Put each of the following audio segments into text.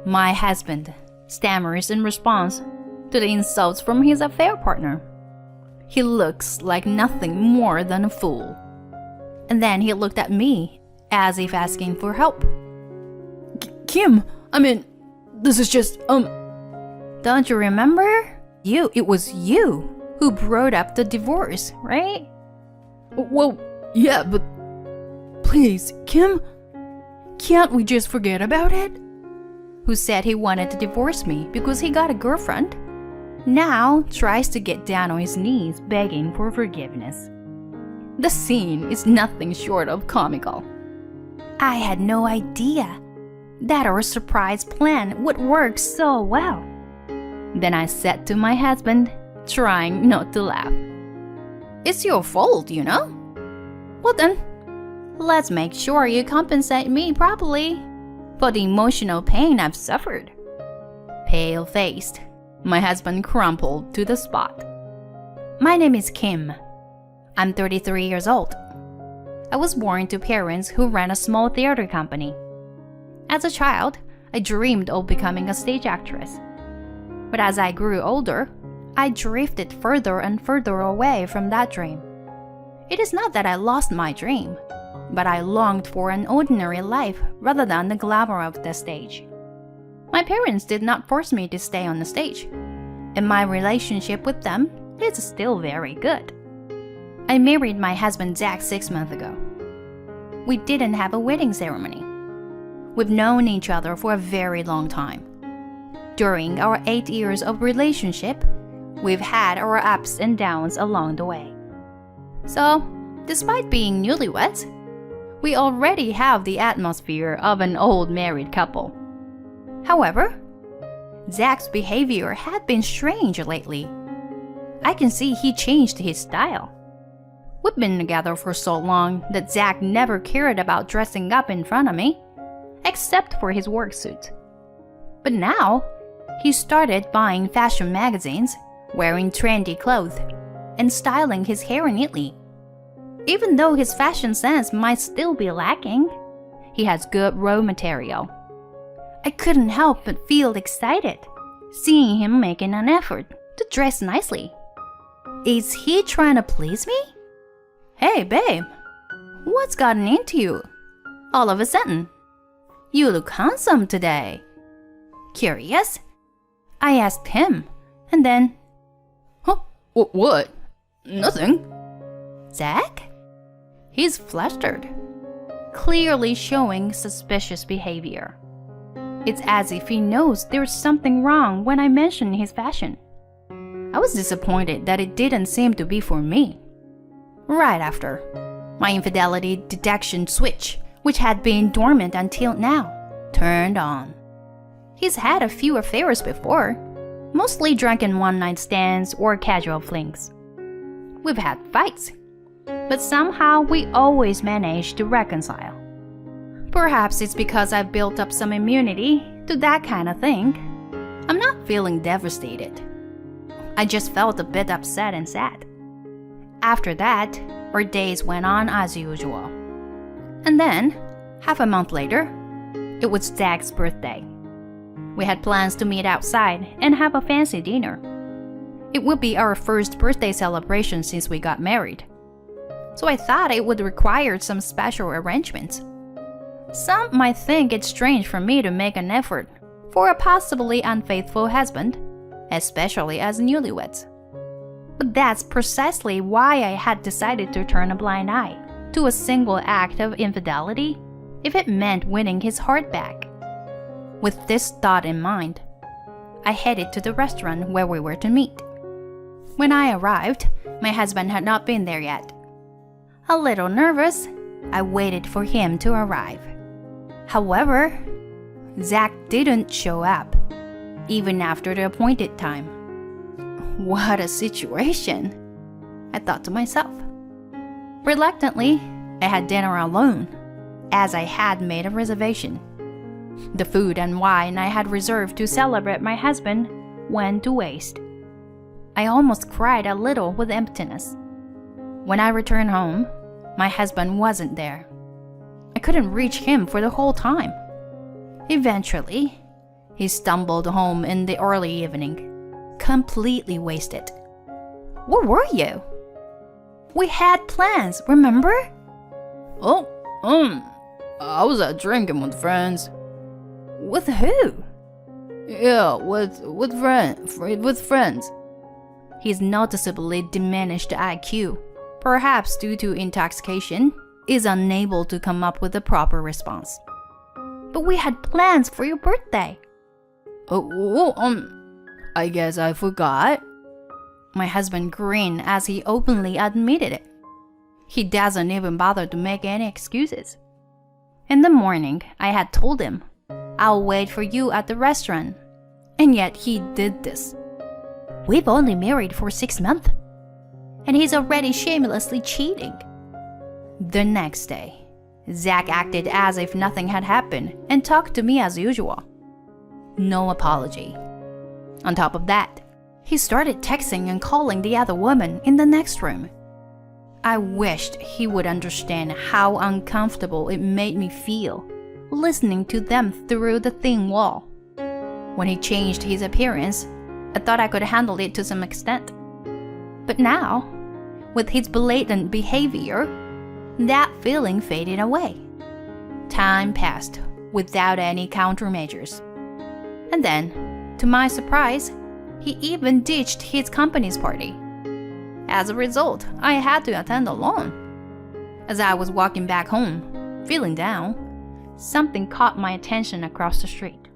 My husband stammers in response to the insults from his affair partner. He looks like nothing more than a fool. And then he looked at me as if asking for help. Kim, this is just, Don't you remember? It was you who brought up the divorce, right? Well, yeah, but please, Kim, can't we just forget about it? Who said he wanted to divorce me because he got a girlfriend, now tries to get down on his knees begging for forgiveness. The scene is nothing short of comical. I had no idea that our surprise plan would work so well. Then I said to my husband, trying not to laugh, "It's your fault, you know? Well then, let's make sure you compensate me properly for the emotional pain I've suffered." Pale-faced, my husband crumpled to the spot. My name is Kim. I'm 33 years old. I was born to parents who ran a small theater company. As a child, I dreamed of becoming a stage actress. But as I grew older, I drifted further and further away from that dream. It is not that I lost my dream, but I longed for an ordinary life rather than the glamour of the stage. My parents did not force me to stay on the stage, and my relationship with them is still very good. I married my husband Zach 6 months ago. We didn't have a wedding ceremony. We've known each other for a very long time. During our 8 years of relationship, we've had our ups and downs along the way. So, despite being newlyweds, we already have the atmosphere of an old married couple. However, Zach's behavior had been strange lately. I can see he changed his style. We've been together for so long that Zach never cared about dressing up in front of me, except for his work suit. But now, he started buying fashion magazines, wearing trendy clothes, and styling his hair neatly. Even though his fashion sense might still be lacking, he has good raw material. I couldn't help but feel excited, seeing him making an effort to dress nicely. Is he trying to please me? Hey, babe, what's gotten into you? All of a sudden, you look handsome today. Curious? I asked him, and then, Huh? What? Nothing. Zach? He's flustered, clearly showing suspicious behavior. It's as if he knows there's something wrong when I mention his fashion. I was disappointed that it didn't seem to be for me. Right after, my infidelity detection switch, which had been dormant until now, turned on. He's had a few affairs before, mostly drunken one-night stands or casual flings. We've had fights, but somehow we always manage to reconcile. Perhaps it's because I've built up some immunity to that kind of thing. I'm not feeling devastated. I just felt a bit upset and sad. After that, our days went on as usual. And then, half a month later, it was Zach's birthday. We had plans to meet outside and have a fancy dinner. It would be our first birthday celebration since we got married. So I thought it would require some special arrangements. Some might think it's strange for me to make an effort for a possibly unfaithful husband, especially as newlyweds. But that's precisely why I had decided to turn a blind eye to a single act of infidelity if it meant winning his heart back. With this thought in mind, I headed to the restaurant where we were to meet. When I arrived, my husband had not been there yet. A little nervous, I waited for him to arrive. However, Zach didn't show up, even after the appointed time. What a situation, I thought to myself. Reluctantly, I had dinner alone, as I had made a reservation. The food and wine I had reserved to celebrate my husband went to waste. I almost cried a little with emptiness. When I returned home, my husband wasn't there. I couldn't reach him for the whole time. Eventually, He stumbled home in the early evening, completely wasted. Where were you? We had plans, remember? Oh, I was out drinking with friends. With who? Yeah, with friends. His noticeably diminished IQ, perhaps due to intoxication, is unable to come up with a proper response. But we had plans for your birthday. I guess I forgot. My husband grinned as he openly admitted it. He doesn't even bother to make any excuses. In the morning, I had told him, I'll wait for you at the restaurant. And yet he did this. We've only married for 6 months. And he's already shamelessly cheating. The next day, Zach acted as if nothing had happened and talked to me as usual. No apology. On top of that, he started texting and calling the other woman in the next room. I wished he would understand how uncomfortable it made me feel listening to them through the thin wall. When he changed his appearance, I thought I could handle it to some extent. But now, with his blatant behavior, that feeling faded away. Time passed without any countermeasures. And then, to my surprise, he even ditched his company's party. As a result, I had to attend alone. As I was walking back home, feeling down, something caught my attention across the street.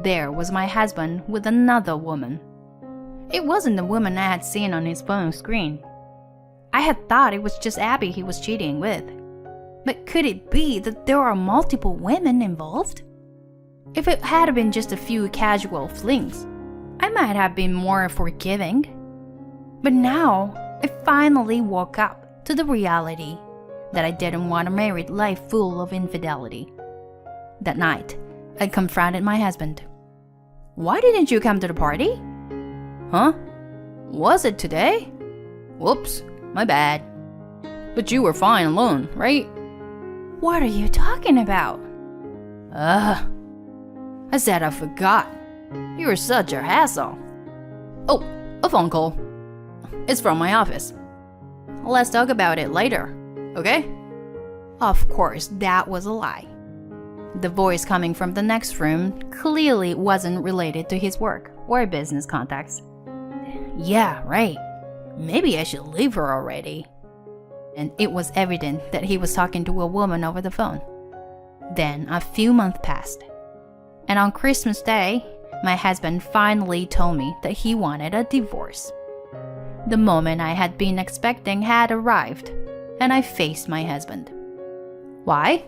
There was my husband with another woman. It wasn't the woman I had seen on his phone screen. I had thought it was just Abby he was cheating with. But could it be that there are multiple women involved? If it had been just a few casual flings, I might have been more forgiving. But now, I finally woke up to the reality that I didn't want a married life full of infidelity. That night, I confronted my husband. Why didn't you come to the party? Huh? Was it today? Whoops, my bad. But you were fine alone, right? What are you talking about? I said I forgot. You were such a hassle. Oh, a phone call. It's from my office. Let's talk about it later, okay? Of course, that was a lie. The voice coming from the next room clearly wasn't related to his work or business contacts. Yeah, right. Maybe I should leave her already. And it was evident that he was talking to a woman over the phone. Then a few months passed. And on Christmas Day, my husband finally told me that he wanted a divorce. The moment I had been expecting had arrived, and I faced my husband. Why?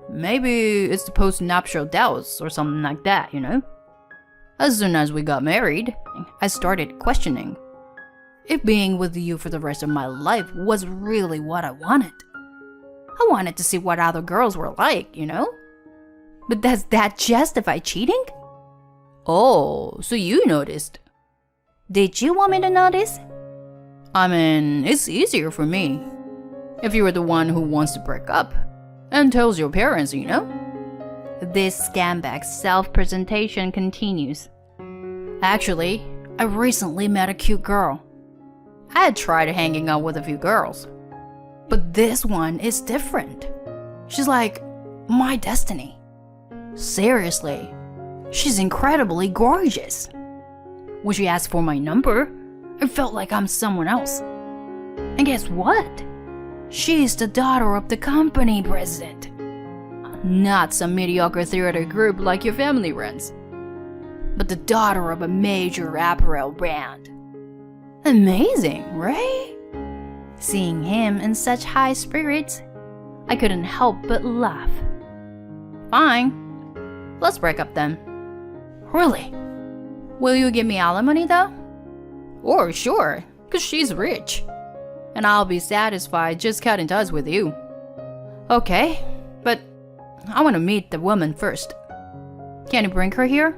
Maybe it's the post-nuptial doubts or something like that, you know? As soon as we got married, I started questioning if being with you for the rest of my life was really what I wanted. I wanted to see what other girls were like, you know? But does that justify cheating? Oh, so you noticed. Did you want me to notice? I mean, it's easier for me if you were the one who wants to break up and tells your parents, you know? This scumbag's self-presentation continues. Actually, I recently met a cute girl. I had tried hanging out with a few girls, but this one is different. She's like my destiny. Seriously, she's incredibly gorgeous. When she asked for my number, I felt like I'm someone else. And guess what? She's the daughter of the company president. Not some mediocre theater group like your family runs, but the daughter of a major apparel brand. Amazing, right? Seeing him in such high spirits, I couldn't help but laugh. Fine, let's break up then. Really? Will you give me alimony though? Or sure, cause she's rich. And I'll be satisfied just cutting ties with you. Okay, but I want to meet the woman first. Can you bring her here?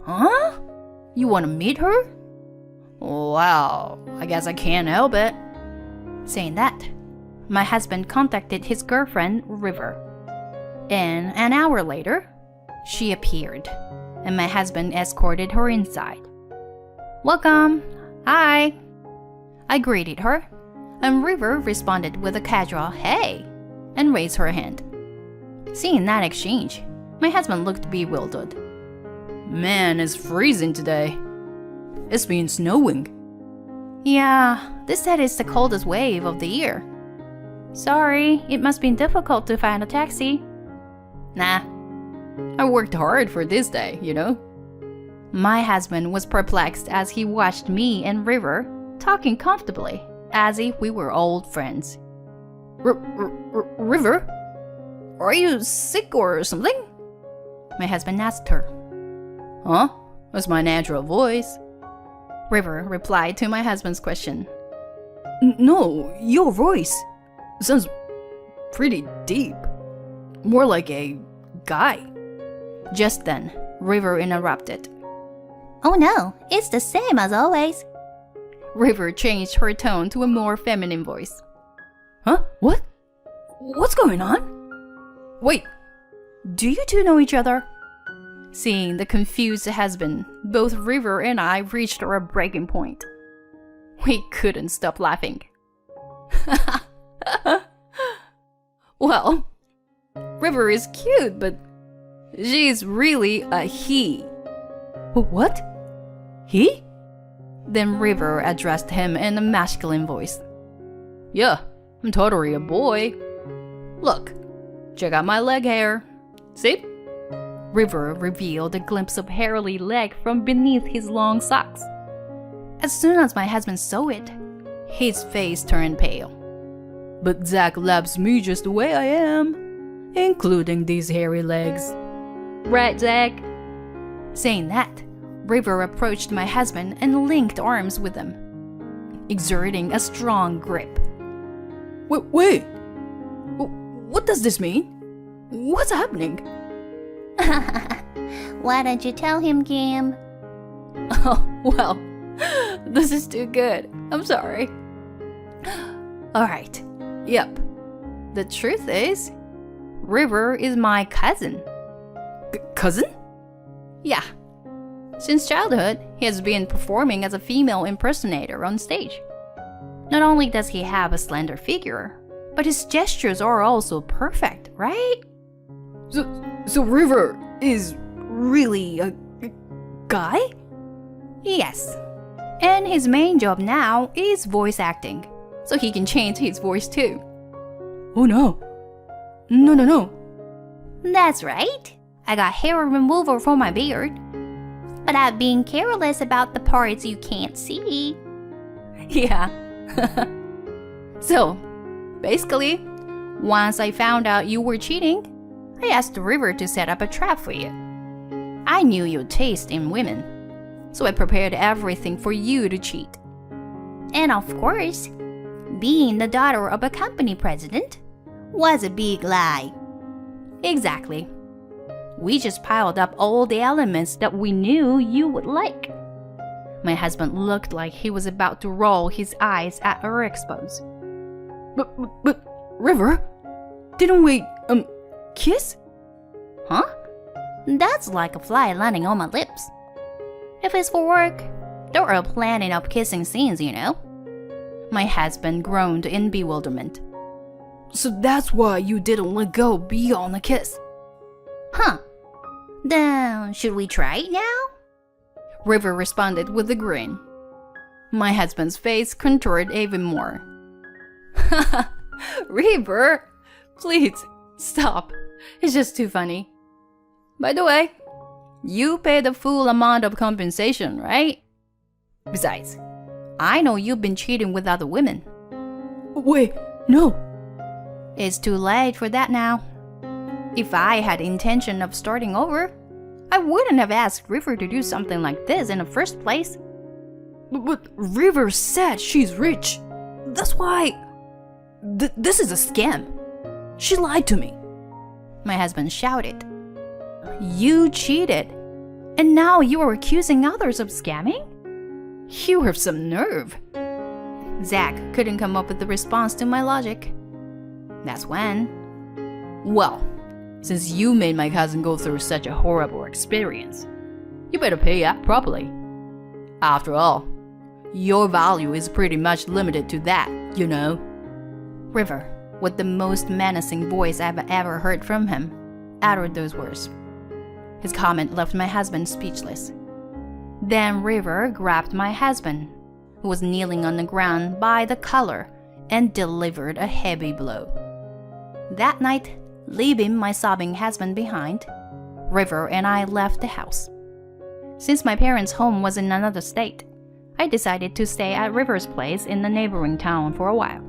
Huh? You want to meet her? Well, I guess I can't help it. Saying that, my husband contacted his girlfriend, River. And an hour later, she appeared, and my husband escorted her inside. "Welcome. Hi." I greeted her, and River responded with a casual "hey" and raised her hand. Seeing that exchange, my husband looked bewildered. Man, it's freezing today. It's been snowing. "Yeah, they said it's the coldest wave of the year." "Sorry, it must be difficult to find a taxi." Nah, I worked hard for this day, you know? My husband was perplexed as he watched me and River talking comfortably, as if we were old friends. River? Are you sick or something? My husband asked her. Huh? That's my natural voice. River replied to my husband's question. No, your voice sounds pretty deep. More like a guy. Just then, River interrupted. "Oh no, it's the same as always." River changed her tone to a more feminine voice. Huh? What? What's going on? Wait, "Do you two know each other?" Seeing the confused husband, both River and I reached our breaking point. We couldn't stop laughing. Well, River is cute, but she's really a he. What? He? Then River addressed him in a masculine voice. Yeah, I'm totally a boy. Look, check out my leg hair. See? River revealed a glimpse of hairy leg from beneath his long socks. As soon as my husband saw it, his face turned pale. But Zach loves me just the way I am, including these hairy legs. Right, Zach? Saying that, River approached my husband and linked arms with him, exerting a strong grip. Wait. What does this mean? What's happening? Why don't you tell him, Kim? Oh, well, this is too good. I'm sorry. Alright, yep. The truth is, River is my cousin. Cousin? Yeah. Since childhood, he has been performing as a female impersonator on stage. Not only does he have a slender figure, but his gestures are also perfect, right? So River is really a guy? Yes. And his main job now is voice acting, so he can change his voice too. Oh no. No. That's right. I got hair removal for my beard. But I've been careless about the parts you can't see. Yeah. So, basically, once I found out you were cheating, I asked River to set up a trap for you. I knew your taste in women, so I prepared everything for you to cheat. And of course, being the daughter of a company president was a big lie. Exactly. We just piled up all the elements that we knew you would like. My husband looked like he was about to roll his eyes at our expose. But River, didn't we, kiss? Huh? That's like a fly landing on my lips. If it's for work, there are plenty of kissing scenes, you know. My husband groaned in bewilderment. So that's why you didn't let go beyond the kiss. Huh. Then, should we try it now? River responded with a grin. My husband's face contoured even more. River, please, stop. It's just too funny. By the way, you pay the full amount of compensation, right? Besides, I know you've been cheating with other women. Wait, no. It's too late for that now. If I had intention of starting over, I wouldn't have asked River to do something like this in the first place. But River said she's rich. That's why... this is a scam. She lied to me. My husband shouted. You cheated, and now you are accusing others of scamming? You have some nerve. Zach couldn't come up with a response to my logic. That's when... Well, Since you made my cousin go through such a horrible experience, you better pay up properly. After all, your value is pretty much limited to that, you know." River, with the most menacing voice I've ever heard from him, uttered those words. His comment left my husband speechless. Then River grabbed my husband, who was kneeling on the ground by the collar, and delivered a heavy blow. That night, leaving my sobbing husband behind, River and I left the house. Since my parents' home was in another state, I decided to stay at River's place in the neighboring town for a while.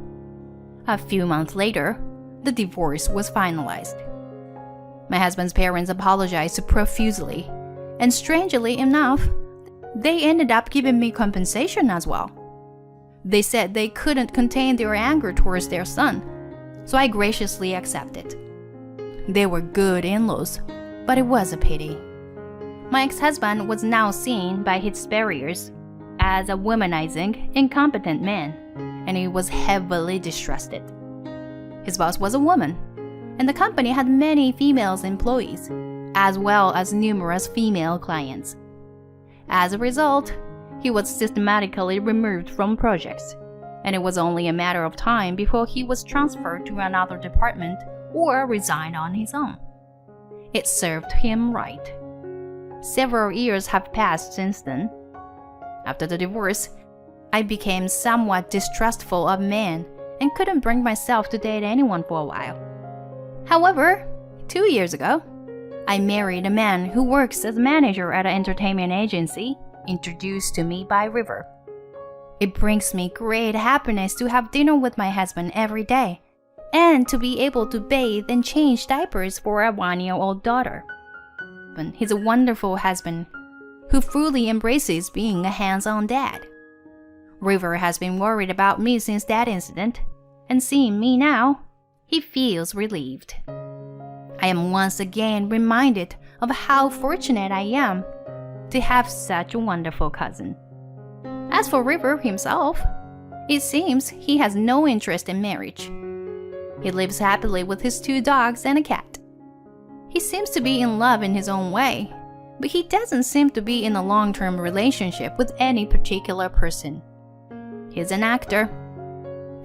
A few months later, the divorce was finalized. My husband's parents apologized profusely, and strangely enough, they ended up giving me compensation as well. They said they couldn't contain their anger towards their son, so I graciously accepted. They were good in-laws, but it was a pity. My ex-husband was now seen by his superiors as a womanizing, incompetent man, and he was heavily distrusted. His boss was a woman, and the company had many female employees, as well as numerous female clients. As a result, he was systematically removed from projects, and it was only a matter of time before he was transferred to another department or resigned on his own. It served him right. Several years have passed since then. After the divorce, I became somewhat distrustful of men and couldn't bring myself to date anyone for a while. However, 2 years ago, I married a man who works as a manager at an entertainment agency, introduced to me by River. It brings me great happiness to have dinner with my husband every day, and to be able to bathe and change diapers for a 1-year-old daughter. But he's a wonderful husband who fully embraces being a hands-on dad. River has been worried about me since that incident, and seeing me now, he feels relieved. I am once again reminded of how fortunate I am to have such a wonderful cousin. As for River himself, it seems he has no interest in marriage. He lives happily with his 2 dogs and a cat. He seems to be in love in his own way, but he doesn't seem to be in a long-term relationship with any particular person. He's an actor,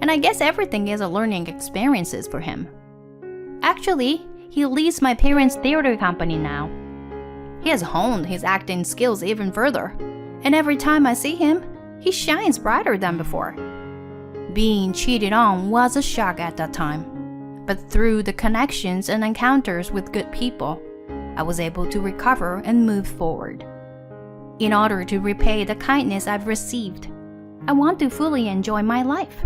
and I guess everything is a learning experiences for him. Actually, he leads my parents' theater company now. He has honed his acting skills even further, and every time I see him, he shines brighter than before. Being cheated on was a shock at that time, but through the connections and encounters with good people, I was able to recover and move forward. In order to repay the kindness I've received, I want to fully enjoy my life.